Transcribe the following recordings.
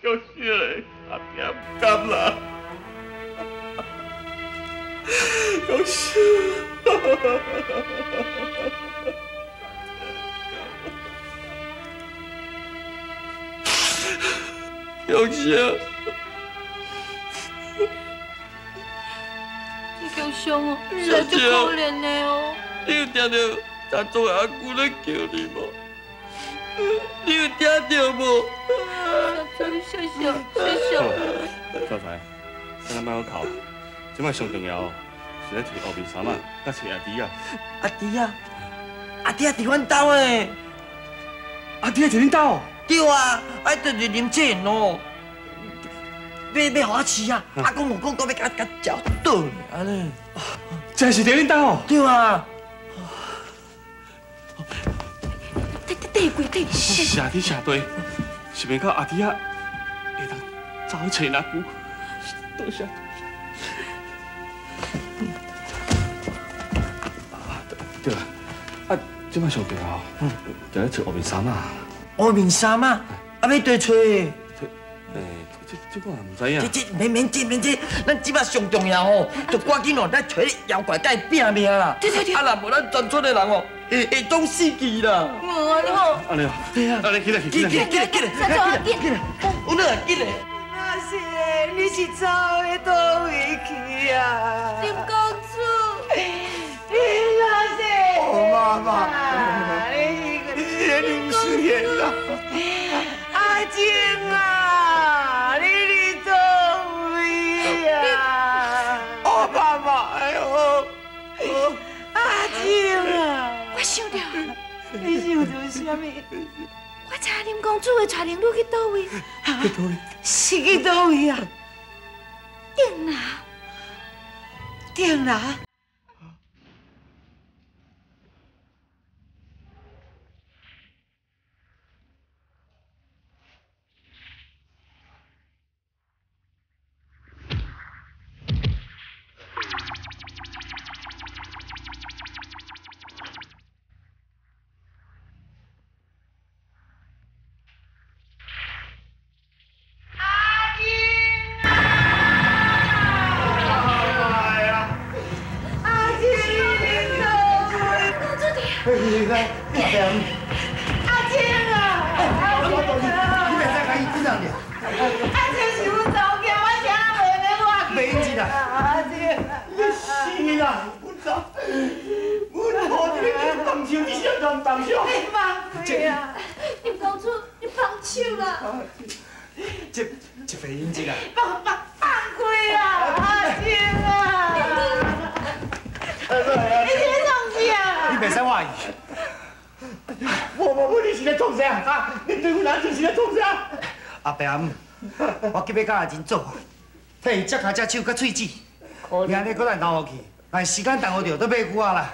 叫死嘞，阿爹唔甘啦，叫死！叫死！你叫伤哦，实在足可怜的哦。你有听到查祖的阿姑在叫你无？你有听到无？谢谢。小财，咱莫好哭，即摆上重要哦，是咧找后面衫仔，甲找阿弟啊。阿弟啊，阿弟啊，伫阮兜诶。阿弟啊，伫恁兜？对啊，爱着就啉这喏。要互我饲啊！阿公无讲要甲食倒呢，安尼。真是伫恁兜？对啊。下地下对，是免到阿弟啊，会当走去找阿姑。多谢。对啦，啊，即摆上重要，就咧找后面衫啊。后面衫啊，啊要对找？这个也唔知影。免这，咱即摆上重要哦，就赶紧哦，咱找妖怪甲伊拼命啦。对。啊，若无咱全村的人哦，会总死去啦。你好。安尼哦。对啊。安尼起来。起来。有哪会紧嘞？那是你是走的倒位去啊？林公主。那是。妈妈。你临死前啦。阿静啊，你伫倒位啊？哦，妈妈，哎呦，阿静啊，我想到，你想到什么？我查林公主会带林女去倒位？是去倒位啊？定啦。阿静啊！你袂使甲伊紧人俩。阿静是阮查某囝，我听袂咧我。袂用紧啦。阿静，你是啦，阮抱一个放手，你想怎放手？你放开啊！林公主，你放手啦！一回应一啦。放开啊！阿静啊！你在创啥？你袂使怀疑。我你是咧创啥？啊！你对阮阿静是咧创啥？阿伯阿姆，我今要甲阿静做法，替伊摘下只手甲喙齿，明日搁来闹去，但时间耽误着，都买久啊啦。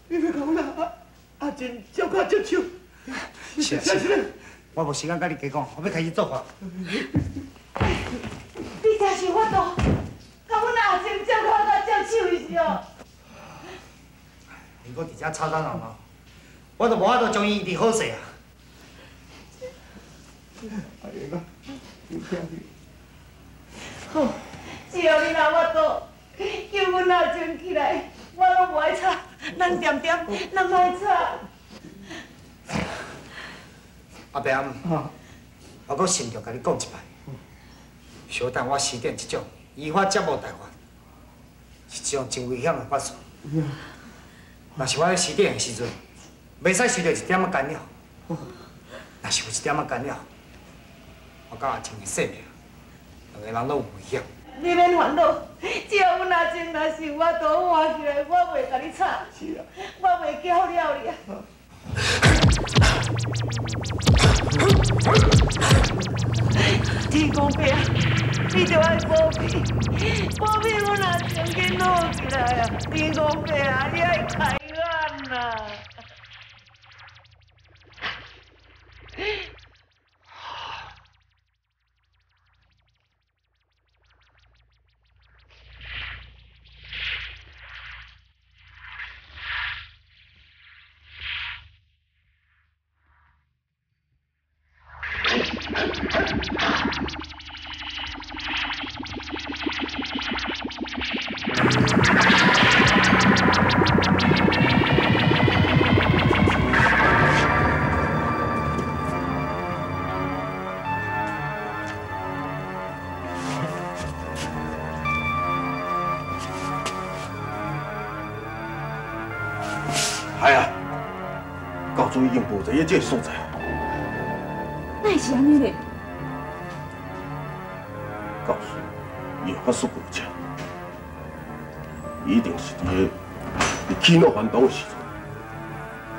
你要讲啦，阿静照甲接手。是啊，我无时间甲你加讲，我要开始做法。你真是法度，甲阮阿静照看甲接手是哦。如果伫遮吵吵闹闹，我就无法度将伊治好势啊。阿英啊，你听你。好，只要你若法度叫阮阿静起来，我拢无爱吵，咱点，咱莫吵。阿伯阿姆，我搁慎重甲你讲一摆，小等我施展一种依法接无代法，是一种真危险的法术。若是我咧施展的时阵，袂使受到一点仔干扰。若是有一点仔干扰，我甲阿静的性命，两个人拢有危险。你免烦恼，只要阮阿静若是法度活起来，我袂甲你吵，是啊，我袂叫了你啊。天公伯啊，你着爱保庇阮阿静去好起来啊！天公伯啊，你爱开眼呐！哎呀，教主已经无在这个所在。哪会是安尼嘞？教授，伊会发出过车，一定是伫起恼反动的时阵，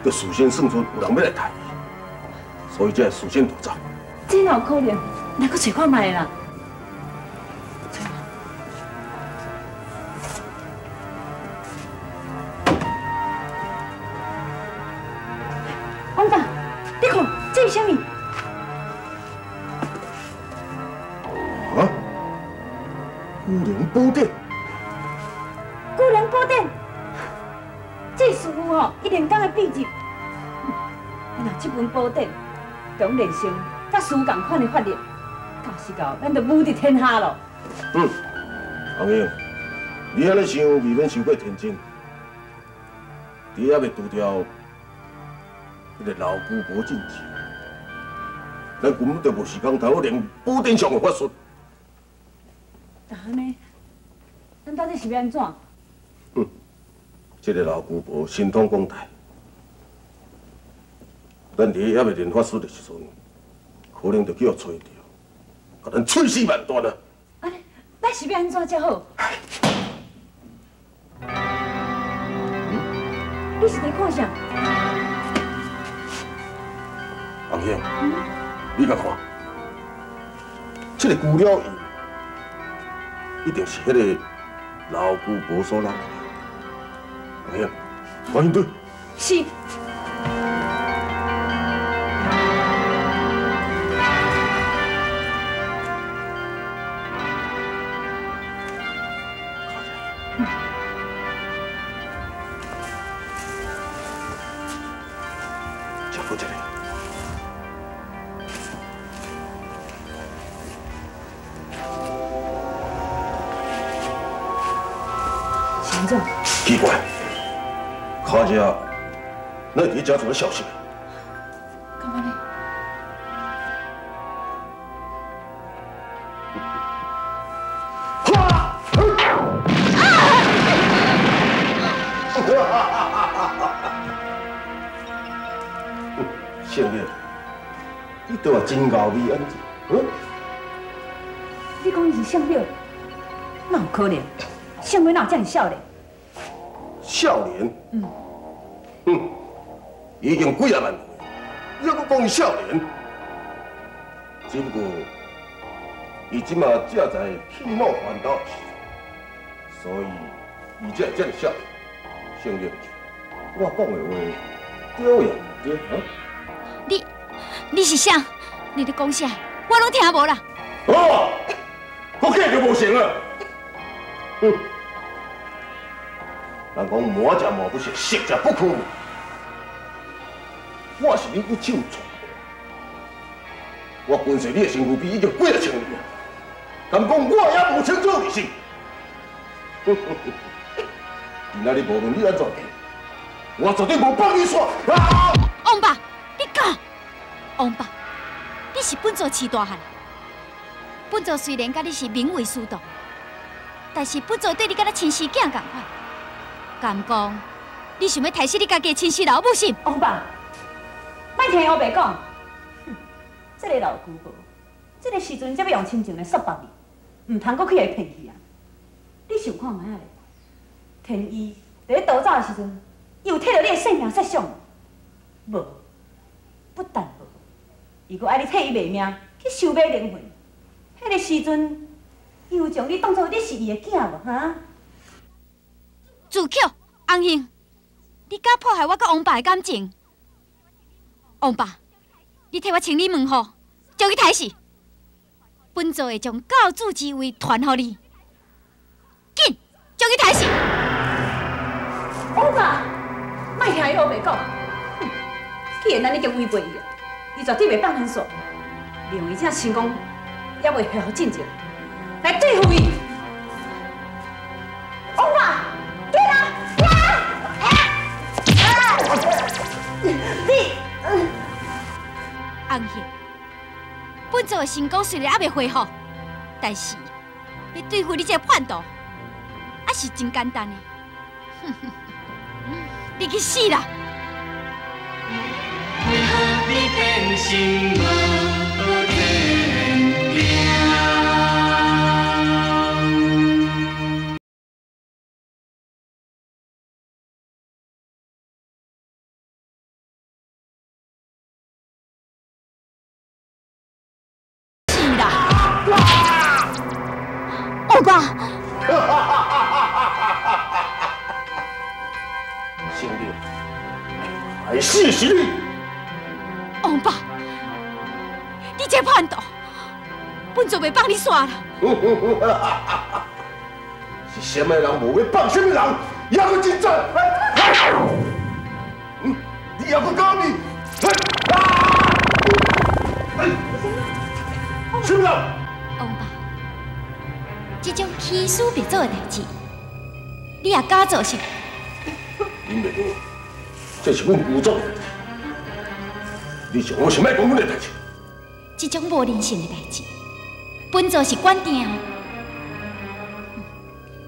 就事先算出有人要来杀伊，所以才会事先逃走。这哪有可能？来个找看卖啦！王爸，你看这是啥物？啊！孤灵宝典。孤人宝典，这师傅哦，一连讲的秘籍。若这本宝典中连成甲书共款的法力，到时候咱就武治天下咯。红英，你安尼想未免伤过天真，你还未除掉迄个老姑婆禁忌，咱根本就无时间讨论宝典上的法术。但安尼，咱到底是要安怎？这个老姑婆神通广大，咱伫还未练法术的时阵，可能就叫我找着，甲咱碎尸万段啊！安尼，咱是要安怎才好？你是在看啥？红兄，你甲看，这个姑鸟一定是迄个老姑婆所弄的。红兄，赶紧对。是。再过这里。先生，奇怪，卡姐，那伫家做了消息？干嘛呢？相爷，你对我真牛逼安怎？你讲伊是相庙，哪有可能？相庙哪有这样少年？少年？已经几啊万岁，你还阁讲伊少年？只不过，伊即马只在气恼烦恼的时阵，所以伊才会这么少年。相爷，我讲的话对呀对啊？你是啥？你咧讲啥？我拢听无啦。哦，我计就无成啊！人讲满食满不食，食者不可。我是你一手创，我跟随你的身躯比已经几啊千年了，敢讲我也无清楚你心。今仔日无论你安怎计，我绝对无放你耍。王爸，你讲，王爸，你是本座饲大汉。本座虽然甲你是名为师徒，但是本座对你甲咱亲生囝同款。敢讲，你想要杀死你家己的亲生老母是？王爸，莫听黑白讲。这个老姑婆，这个时阵才要用亲情来束缚你，唔通阁去来骗去啊！你想看卖啊？天意在咧逃走的时阵，伊有摕到你的性命设想？无，不但无，伊阁爱你替伊卖命去收买灵魂。迄个时阵，伊有将你当作你是伊的囝无？哈？自扣，红兄，你敢破坏我甲王爸的感情？王爸，你替我请你问候，将伊杀死。本座会将教主之位传予你，紧将伊杀死。王爸，莫听伊黑白讲。既然咱已经违背伊啊，伊绝对袂放咱煞，利用伊这成功，也袂会好进前来对付伊。王爸。做的成功虽然还未恢复，但是要对付你这个叛徒，还是真简单的。你去死啦！为何你变心无天命？是啦，欧巴，兄弟，还是你！欧巴，你这叛徒，本就袂放你耍啦。是什么人无要放什么人，也搁真正，你也搁讲你，什么人？欧巴，这种欺师灭祖的代志，你也敢做是？林美玲，这是阮姑丈的代志，你上好想要讲阮的代志。这种无人性的代志，本就是管定的。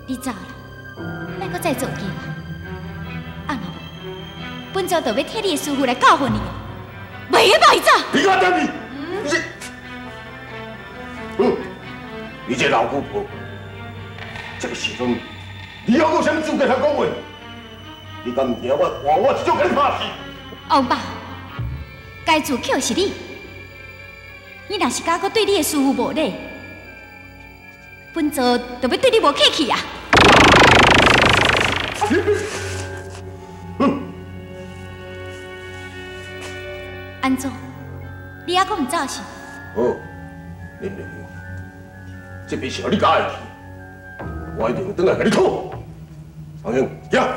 你走啦，莫搁再做计啦。啊若无，本座就要替你的师傅来教训你，袂晓歹走。你敢等你？你这老姑婆，这个时阵，你还有什么资格通讲话？你敢唔惊我这种给你拍死？王爸，该自扣是你。你若是敢搁对你的师傅无礼，本座就要对你无客气啊！安怎？你还阁唔走是？好，林明，这笔是你家的事，我一定回来给你讨。阿英，行。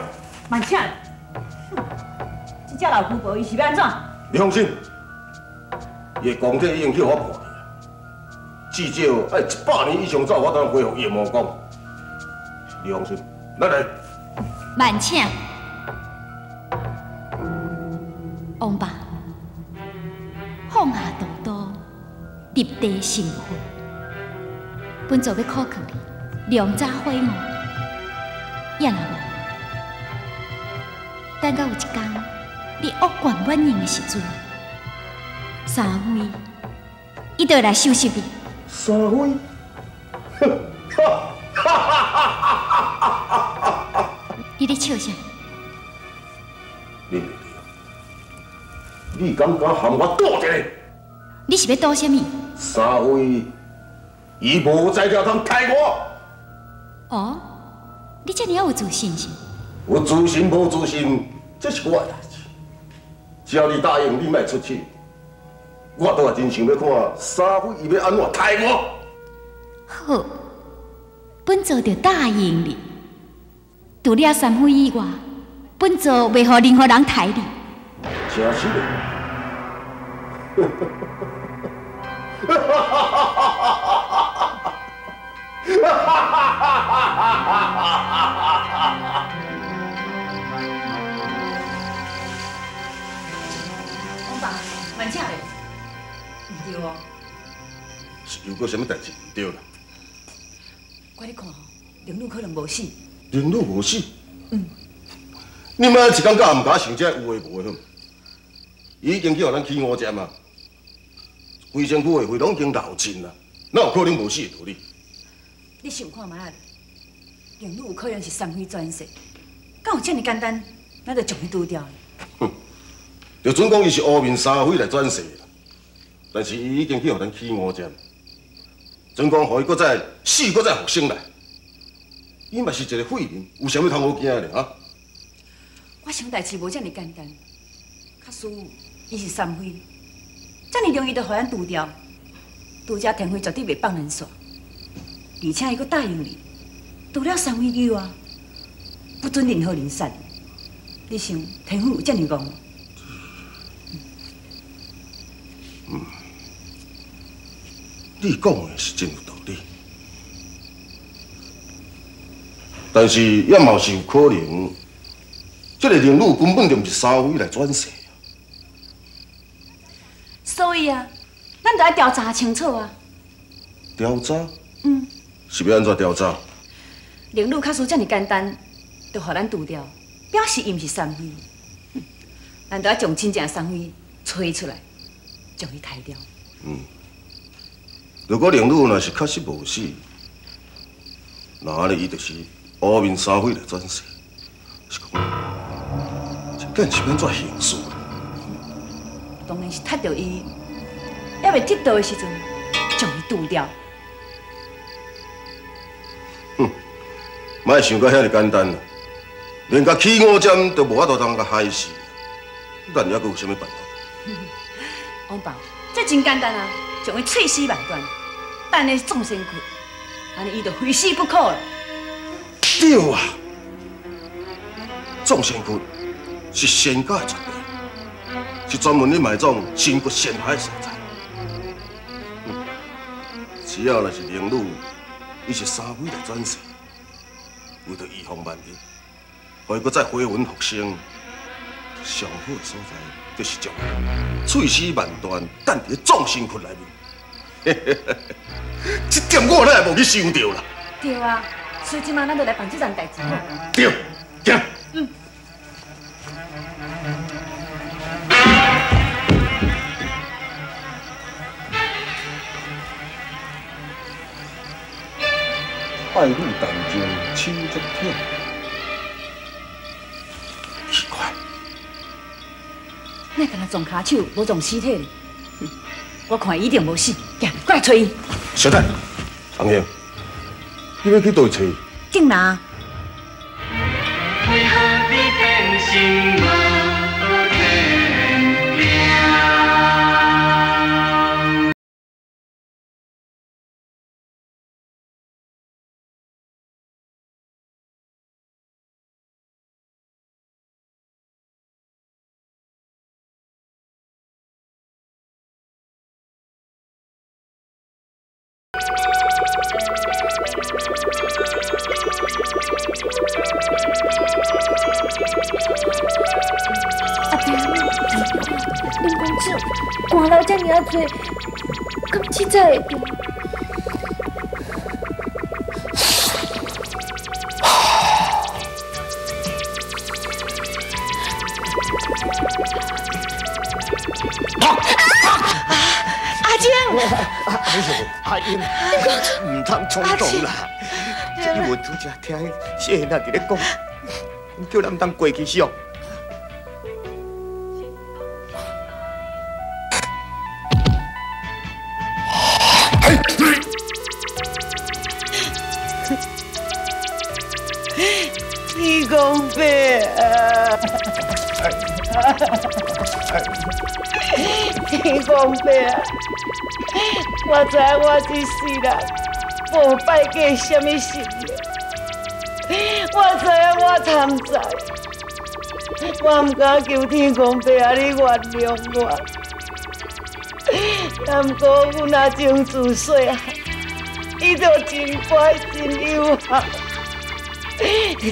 慢请，这只老姑婆伊是要安怎？你放心，伊的功体已经去我看去，至少要100年以上才有法度恢复伊的魔功。你放心，来来。慢请，王爸，放下屠刀，立地成佛。本座要考考你，良早悔悟，也若无，等到有一天你恶贯满盈的时阵，三位伊就来收拾你。三位？你咧笑啥？你敢喊我赌一个？你是要赌什么？三位，伊无才调通杀我。哦，你这么有自信是？有自信无自信，这是我的代志。只要你答应，你莫出去，我倒也真想要看三位伊要安怎杀我。好，本座就答应你。除了三位以外，本座袂予任何人杀你。真是的。王爸，慢请咧，唔对哦。是有过什么代志唔对啦？我咧看吼，灵女可能无死。灵女无死。你妈一感觉唔敢想这有诶无诶，伊已经去互咱起5针啊，规身躯诶血拢已经流尽啦，哪有可能无死诶道理？你想看觅啊？灵女有可能是三辉转世，敢有这么简单，咱就将伊拄掉呢？就准讲伊是乌面三辉来转世啦，但是伊已经去互咱起5针，准讲互伊搁再死，搁再复生来，伊嘛是一个废人，有啥物通好惊咧啊？我想代志无这么简单，假使伊是三辉，这么容易就互咱拄掉，拄则天辉绝对袂放咱煞，而且伊阁答应你，除了三辉以外，不准任何人杀你。你想天辉有这么戆？你讲的是真有道理，但是也嘛是有可能。这个灵女根本就不是三辉来转世，所以啊，咱咱就要调查清楚啊。调查？嗯。是要安怎调查？凌辱卡输这么简单，就互咱除掉，表示伊毋是山匪。咱就要将真正山匪吹出来，将伊杀掉。嗯。如果凌辱若是确实无死，那安尼伊就是乌面山匪来转世，是讲这件是安怎形事？当然是踢到伊，还未踢到的时阵，将伊除掉。哼，莫想到遐尼简单啦，连甲起5针都无法度通甲害死，咱还阁有啥物办法？王爸，这真简单啊，将伊碎尸万段，等下纵身骨，安尼伊就非死不可了。对啊，纵身骨是仙家的绝地，是专门咧埋葬身骨陷害的所在。只要若是凌辱，伊是山匪来转世，为着预防万一，互伊搁再恢魂复生，上好的所在就是将碎尸万段等伫纵身窟内面。这点我哪会无去想到啦？对啊，所以今晚咱就来办这件代志。对，行。嗯。爱女当中手足痛，奇怪，那干那撞骹手，无撞尸体哩？我看伊一定无死，行，过来找伊。小等，红英，你要去倒找伊？进来。为何你变心无天命？阿伯，林公子，寒流遮尔多，敢凊彩会病？阿晶，哎呦，阿英，唔通冲动啦！因为拄则听谢娜伫咧讲，叫咱唔通过去上。天公伯啊！天公伯啊！我知影我这世人无拜过什么神明，我知影我贪财，我唔敢求天公伯啊，你原谅我。但不过阮阿情自细汉，伊就真乖真友好。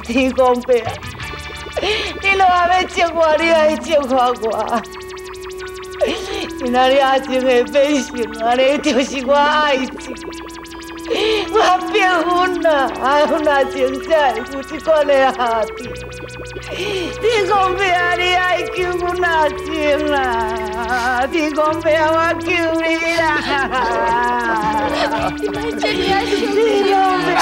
天公伯啊，你若还要祝我，你爱祝福我。今仔日阿情会变成安尼，就是我爱情。我变婚啦，阮阿情才会有这款的下场。天公伯啊，你爱救阮阿情啦！天公伯啊，我求你啦！你莫这样，天公伯啊！